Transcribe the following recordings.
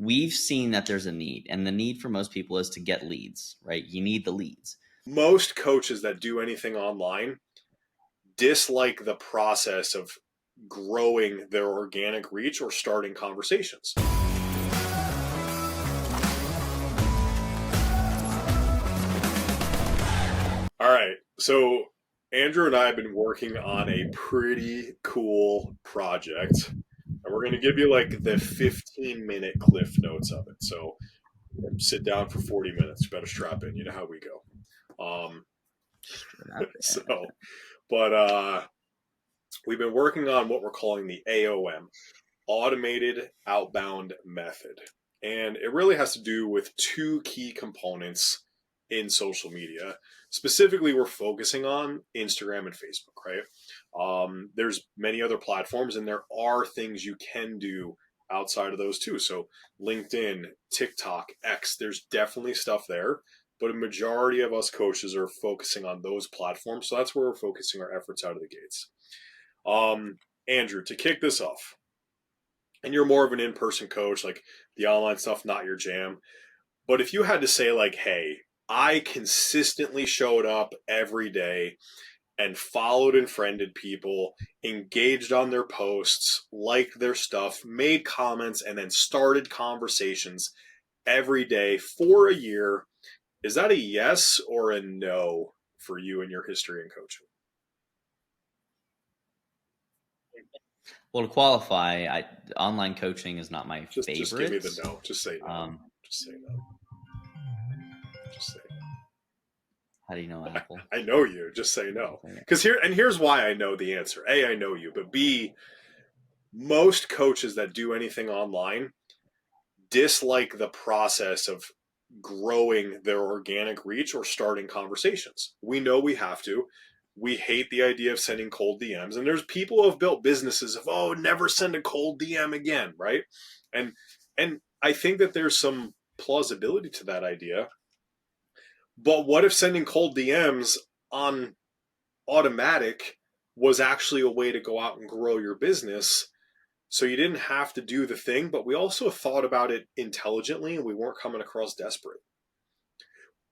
we've seen that there's a need, and the need for most people is to get leads, right? You need the leads. Most coaches that do anything online dislike the process of growing their organic reach or starting conversations. All right, so Andrew and I have been working on a pretty cool project, and we're going to give you like the 15-minute cliff notes of it. So sit down for 40 minutes. You better strap in. You know how we go. So, but we've been working on what we're calling the AOM, Automated Outbound Method. And it really has to do with two key components in social media. Specifically, we're focusing on Instagram and Facebook, right? There's many other platforms, and there are things you can do outside of those too. So LinkedIn, TikTok, X, there's definitely stuff there. But a majority of us coaches are focusing on those platforms. So that's where we're focusing our efforts out of the gates. Andrew, to kick this off, and you're more of an in-person coach, like the online stuff, not your jam. But if you had to say like, hey, I consistently showed up every day and followed and friended people, engaged on their posts, liked their stuff, made comments, and then started conversations every day for a year, is that a yes or a no for you and your history in coaching? Well, to qualify, online coaching is not my favorite. Just give me the no. Just say no. Just say no. Just say no. How do you know Apple? I know you. Just say no. Because here's why I know the answer. A, I know you, but B, most coaches that do anything online dislike the process of growing their organic reach or starting conversations. We know we have to. We hate the idea of sending cold DMs. And there's people who have built businesses of, oh, never send a cold DM again, right? And I think that there's some plausibility to that idea. But what if sending cold DMs on automatic was actually a way to go out and grow your business? So you didn't have to do the thing, but we also thought about it intelligently and we weren't coming across desperate.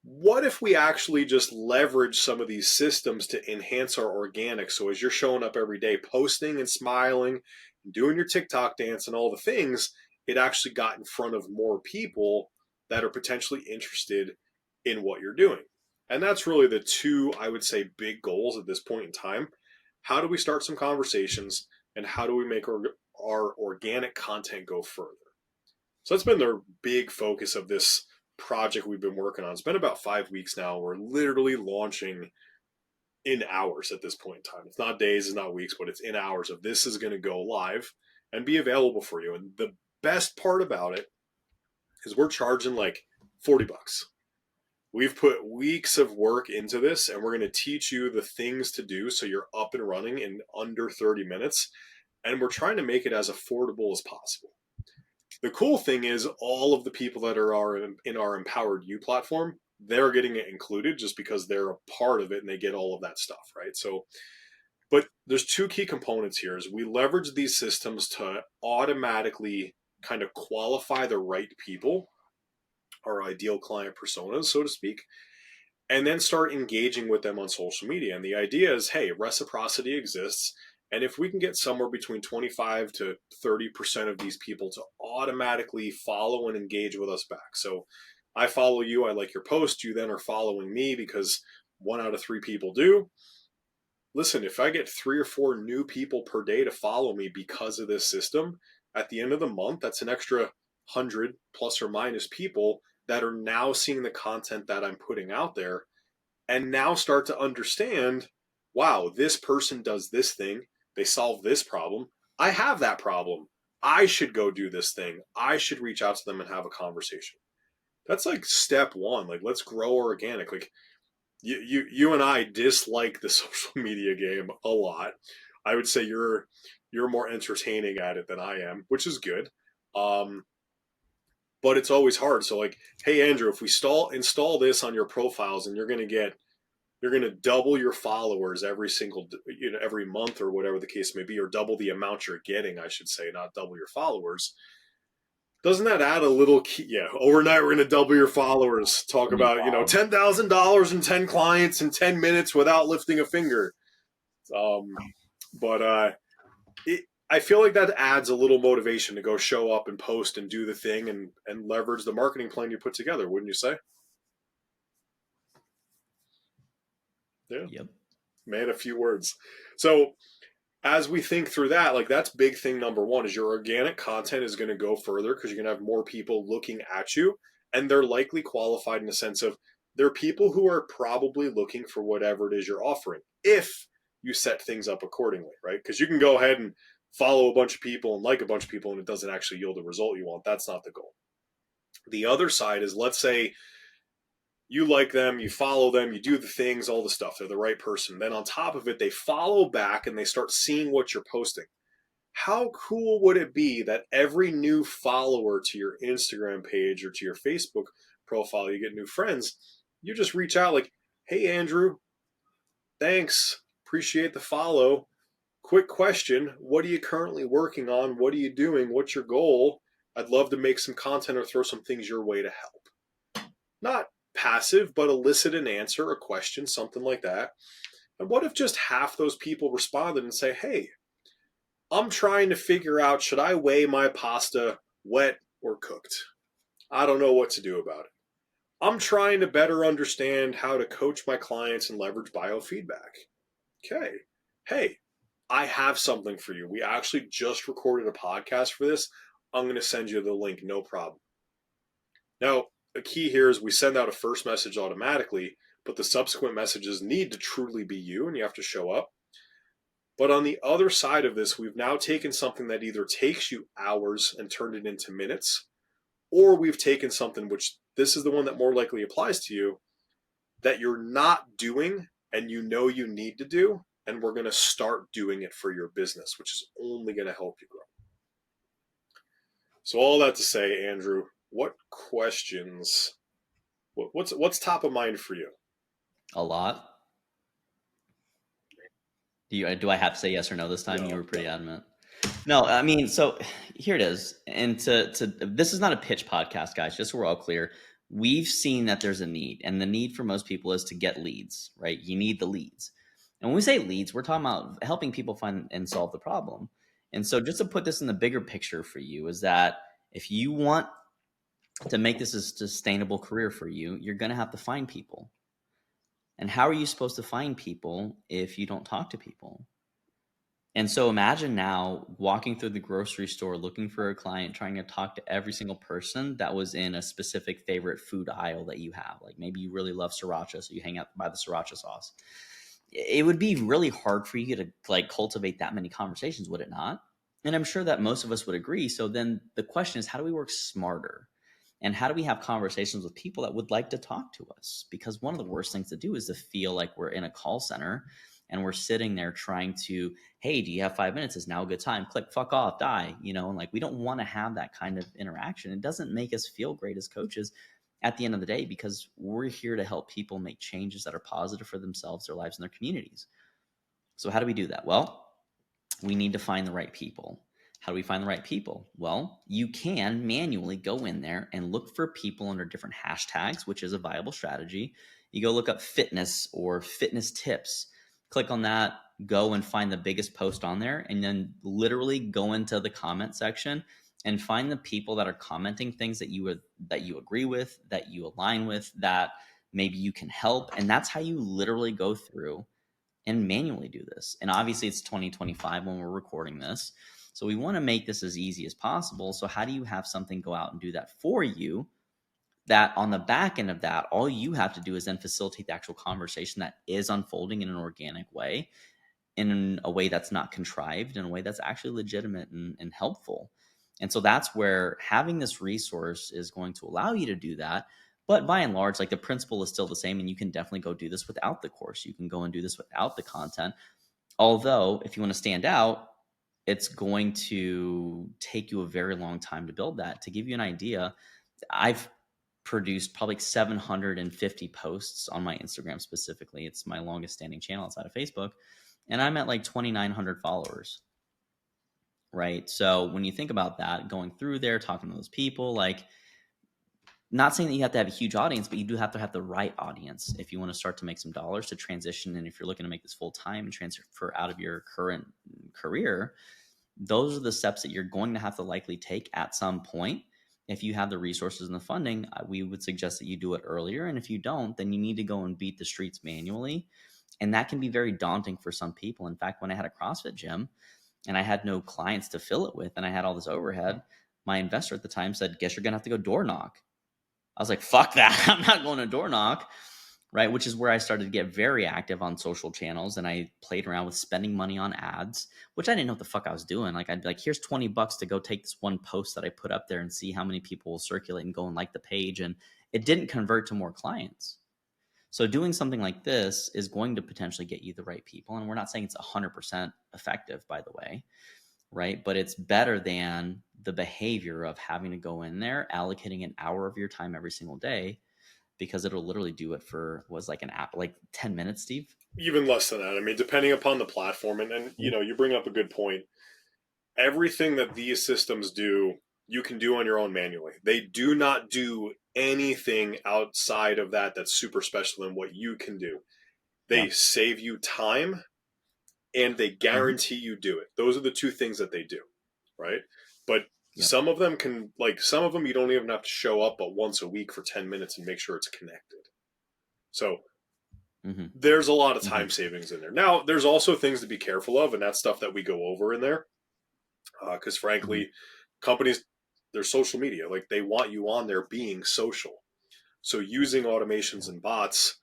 What if we actually just leverage some of these systems to enhance our organic? So as you're showing up every day, posting and smiling, and doing your TikTok dance and all the things, it actually got in front of more people that are potentially interested in what you're doing. And that's really the two, I would say, big goals at this point in time. How do we start some conversations, and how do we make our organic content go further? So that's been the big focus of this project we've been working on. It's been about 5 weeks now. We're literally launching in hours at this point in time. It's not days, it's not weeks, but it's in hours of this is going to go live and be available for you. And the best part about it is we're charging like $40. We've put weeks of work into this, and we're going to teach you the things to do so you're up and running in under 30 minutes. And we're trying to make it as affordable as possible. The cool thing is all of the people that are in our Empowered You platform, they're getting it included just because they're a part of it and they get all of that stuff, right? So, but there's two key components here. Is we leverage these systems to automatically kind of qualify the right people, our ideal client personas, so to speak, and then start engaging with them on social media. And the idea is, hey, reciprocity exists. And if we can get somewhere between 25 to 30% of these people to automatically follow and engage with us back. So I follow you, I like your post, you then are following me because 1 out of 3 people do. Listen, if I get 3 or 4 new people per day to follow me because of this system, at the end of the month, that's an extra 100 plus or minus people that are now seeing the content that I'm putting out there and now start to understand, wow, this person does this thing. They solve this problem. I have that problem. I should go do this thing. I should reach out to them and have a conversation. That's like step one. Like, let's grow organic. Like you and I dislike the social media game a lot. I would say you're more entertaining at it than I am, which is good. But it's always hard. So like, hey Andrew, if we install this on your profiles, and you're going to double your followers every month or whatever the case may be, or double the amount you're getting, I should say, not double your followers. Doesn't that add a little key? Yeah, overnight we're going to double your followers. Talk about, $10,000 and 10 clients in 10 minutes without lifting a finger. But I feel like that adds a little motivation to go show up and post and do the thing and leverage the marketing plan you put together, wouldn't you say? Yeah. Yep. Man, a few words. So as we think through that, like that's big thing number one is your organic content is going to go further because you're going to have more people looking at you, and they're likely qualified in the sense of they're people who are probably looking for whatever it is you're offering if you set things up accordingly, right? Because you can go ahead and follow a bunch of people and like a bunch of people and it doesn't actually yield the result you want. That's not the goal. The other side is, let's say you like them, you follow them, you do the things, all the stuff. They're the right person. Then on top of it, they follow back and they start seeing what you're posting. How cool would it be that every new follower to your Instagram page or to your Facebook profile, you get new friends, you just reach out like, hey, Andrew, thanks. Appreciate the follow. Quick question. What are you currently working on? What are you doing? What's your goal? I'd love to make some content or throw some things your way to help. Not passive, but elicit an answer, a question, something like that. And what if just half those people responded and say, hey, I'm trying to figure out, should I weigh my pasta wet or cooked? I don't know what to do about it. I'm trying to better understand how to coach my clients and leverage biofeedback. Okay. Hey, I have something for you. We actually just recorded a podcast for this. I'm going to send you the link, no problem. Now, the key here is we send out a first message automatically, but the subsequent messages need to truly be you and you have to show up. But on the other side of this, we've now taken something that either takes you hours and turned it into minutes, or we've taken something, which this is the one that more likely applies to you, that you're not doing and you know you need to do, and we're going to start doing it for your business, which is only going to help you grow. So all that to say, Andrew, what questions, what's top of mind for you? A lot. Do I have to say yes or no this time? No, you were pretty adamant. No, I mean, so here it is. And this is not a pitch podcast, guys, just so we're all clear. We've seen that there's a need, and the need for most people is to get leads, right? You need the leads. And when we say leads, we're talking about helping people find and solve the problem. And so just to put this in the bigger picture for you is that if you want to make this a sustainable career for you, you're going to have to find people. And how are you supposed to find people if you don't talk to people? And so imagine now walking through the grocery store, looking for a client, trying to talk to every single person that was in a specific favorite food aisle that you have. Like maybe you really love sriracha, so you hang out by the sriracha sauce. It would be really hard for you to like cultivate that many conversations, would it not? And I'm sure that most of us would agree. So then the question is, how do we work smarter? And how do we have conversations with people that would like to talk to us? Because one of the worst things to do is to feel like we're in a call center and we're sitting there trying to, hey, do you have 5 minutes? Is now a good time? Click, fuck off, die. And like we don't want to have that kind of interaction. It doesn't make us feel great as coaches at the end of the day, because we're here to help people make changes that are positive for themselves, their lives, and their communities. So how do we do that? Well, we need to find the right people. How do we find the right people? Well, you can manually go in there and look for people under different hashtags, which is a viable strategy. You go look up fitness or fitness tips, click on that, go and find the biggest post on there, and then literally go into the comment section and find the people that are commenting things that you agree with, that you align with, that maybe you can help. And that's how you literally go through and manually do this. And obviously it's 2025 when we're recording this. So we want to make this as easy as possible. So how do you have something go out and do that for you, that on the back end of that, all you have to do is then facilitate the actual conversation that is unfolding in an organic way, in a way that's not contrived, in a way that's actually legitimate and helpful. And so that's where having this resource is going to allow you to do that. But by and large, like the principle is still the same, and you can definitely go do this without the course. You can go and do this without the content. Although if you want to stand out, it's going to take you a very long time to build that. To give you an idea, I've produced probably 750 posts on my Instagram specifically. It's my longest standing channel outside of Facebook. And I'm at like 2,900 followers. right? So when you think about that, going through there, talking to those people, like, not saying that you have to have a huge audience, but you do have to have the right audience if you want to start to make some dollars to transition. And if you're looking to make this full time and transfer out of your current career, those are the steps that you're going to have to likely take at some point. If you have the resources and the funding, we would suggest that you do it earlier. And if you don't, then you need to go and beat the streets manually. And that can be very daunting for some people. In fact, when I had a CrossFit gym and I had no clients to fill it with and I had all this overhead, my investor at the time said, "Guess you're going to have to go door knock." I was like, "Fuck that." I'm not going to door knock. Right. Which is where I started to get very active on social channels. And I played around with spending money on ads, which I didn't know what the fuck I was doing. Like, I'd be like, "Here's $20 to go take this one post that I put up there and see how many people will circulate and go and like the page." And it didn't convert to more clients. So doing something like this is going to potentially get you the right people. And we're not saying it's 100% effective, by the way, right? But it's better than the behavior of having to go in there, allocating an hour of your time every single day, because it'll literally do it for, was like an app, like 10 minutes, Steve. Even less than that. I mean, depending upon the platform, and you know, you bring up a good point. Everything that these systems do, you can do on your own manually. They do not do anything outside of that that's super special in what you can do. They Yeah. save you time and they guarantee you do it. Those are the two things that they do, right? But Yep. some of them can, like, some of them you don't even have to show up but once a week for 10 minutes and make sure it's connected. So there's a lot of time savings in there. Now, there's also things to be careful of, and that's stuff that we go over in there. Because frankly, companies, their social media, like, they want you on there being social. So using automations and bots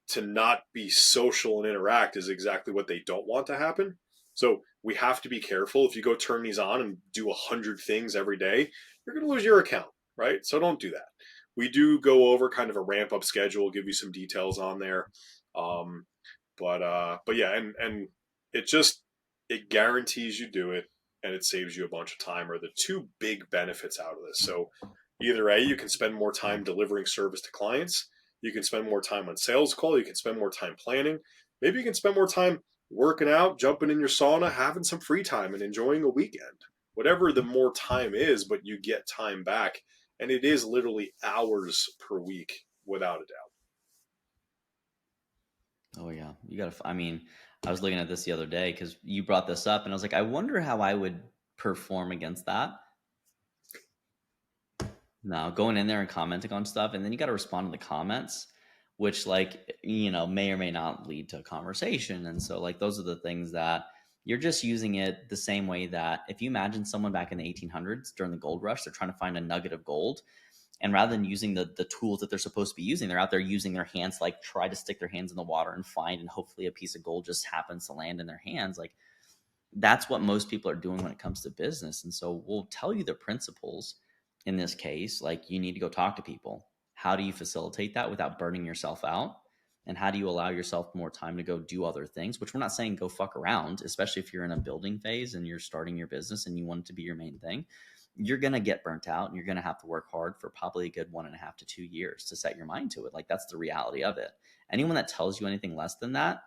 to not be social and interact is exactly what they don't want to happen. So we have to be careful. If you go turn these on and do 100 things every day, you're going to lose your account, right? So don't do that. We do go over kind of a ramp up schedule, give you some details on there. But yeah, and it just, it guarantees you do it and it saves you a bunch of time, are the two big benefits out of this. So either A, you can spend more time delivering service to clients, you can spend more time on sales call, you can spend more time planning, maybe you can spend more time working out, jumping in your sauna, having some free time and enjoying a weekend. Whatever the more time is, but you get time back, and it is literally hours per week without a doubt. Oh yeah, you gotta. I mean, I was looking at this the other day because you brought this up, and I was like, I wonder how I would perform against that. No, going in there and commenting on stuff, and then you got to respond to the comments, which, like, may or may not lead to a conversation. And so, like, those are the things that you're just using it the same way that if you imagine someone back in the 1800s during the gold rush, they're trying to find a nugget of gold. And rather than using the tools that they're supposed to be using, they're out there using their hands, like, try to stick their hands in the water and find, and hopefully a piece of gold just happens to land in their hands. Like, that's what most people are doing when it comes to business. And so we'll tell you the principles in this case. Like, you need to go talk to people. How do you facilitate that without burning yourself out? And how do you allow yourself more time to go do other things, which we're not saying go fuck around, especially if you're in a building phase and you're starting your business and you want it to be your main thing. You're going to get burnt out and you're going to have to work hard for probably a good 1.5 to 2 years to set your mind to it. Like, that's the reality of it. Anyone that tells you anything less than that,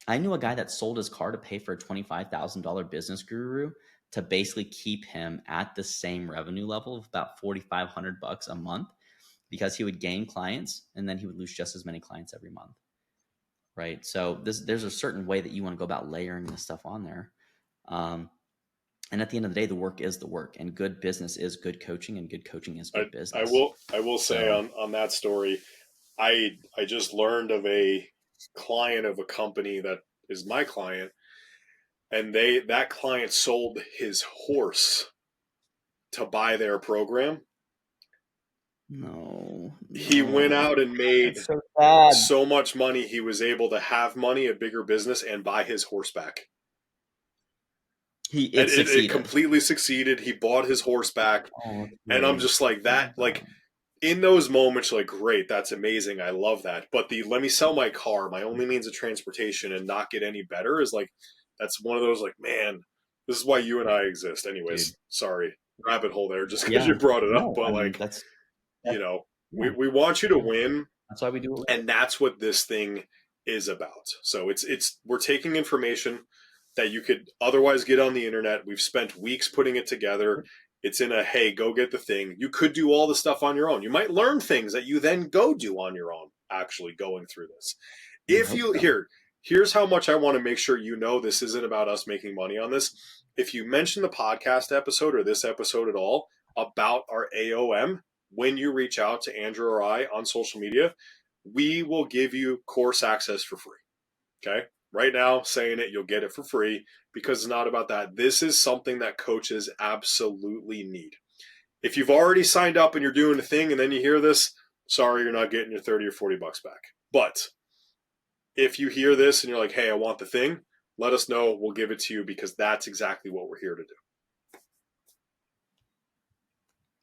I knew a guy that sold his car to pay for a $25,000 business guru to basically keep him at the same revenue level of about $4,500 a month, because he would gain clients and then he would lose just as many clients every month. Right. So there's a certain way that you want to go about layering this stuff on there. And at the end of the day, the work is the work, and good business is good coaching, and good coaching is good business. I will say on that story, I just learned of a client of a company that is my client, and that client sold his horse to buy their program. No. He went out and made so much money, he was able to have money, a bigger business, and buy his horse back. It completely succeeded. He bought his horse back. And I'm just like, that, like, in those moments, like, great, that's amazing, I love that. But the let me sell my car, my only means of transportation, and not get any better is like, that's one of those, like, man, this is why you and I exist. Anyways, dude. Sorry, rabbit hole there just because you brought it up. But like, that's we want you to win. That's why we do it. And that's what this thing is about. So it's we're taking information, that you could otherwise get on the internet. We've spent weeks putting it together. It's in a, hey, go get the thing. You could do all the stuff on your own. You might learn things that you then go do on your own, actually going through this. If you, here's how much I want to make sure you know this isn't about us making money on this. If you mention the podcast episode or this episode at all about our AOM, when you reach out to Andrew or I on social media, we will give you course access for free. Okay? Right now, saying it, you'll get it for free because it's not about that. This is something that coaches absolutely need. If you've already signed up and you're doing a thing and then you hear this, sorry, you're not getting your 30 or 40 bucks back. But if you hear this and you're like, hey, I want the thing, let us know. We'll give it to you because that's exactly what we're here to do.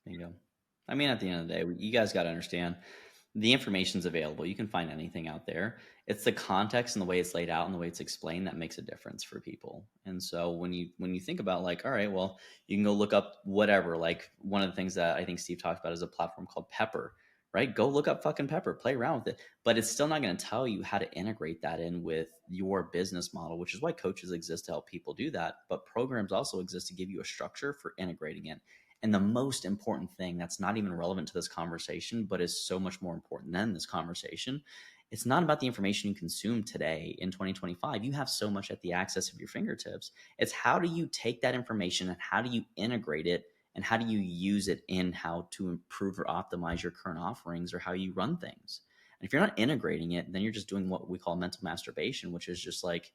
There you go. I mean, at the end of the day, you guys got to understand the information's available. You can find anything out there. It's the context and the way it's laid out and the way it's explained that makes a difference for people. And so when you think about like, all right, well, you can go look up whatever. Like one of the things that I think Steve talked about is a platform called Pepper, right? Go look up fucking Pepper, play around with it. But it's still not going to tell you how to integrate that in with your business model, which is why coaches exist to help people do that. But programs also exist to give you a structure for integrating it. And the most important thing that's not even relevant to this conversation, but is so much more important than this conversation, it's not about the information you consume today in 2025. You have so much at the access of your fingertips. It's how do you take that information and how do you integrate it and how do you use it in how to improve or optimize your current offerings or how you run things. And if you're not integrating it, then you're just doing what we call mental masturbation, which is just like,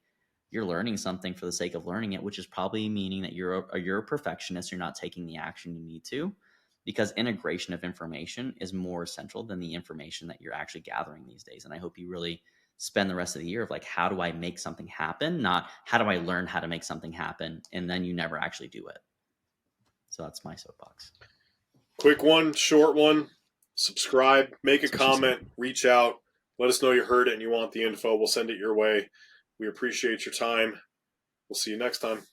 you're learning something for the sake of learning it, which is probably meaning that you're a perfectionist. You're not taking the action you need to, because integration of information is more essential than the information that you're actually gathering these days. And I hope you really spend the rest of the year of like, how do I make something happen? Not how do I learn how to make something happen? And then you never actually do it. So that's my soapbox. Quick one, short one. Subscribe, make a comment, reach out. Let us know you heard it and you want the info. We'll send it your way. We appreciate your time. We'll see you next time.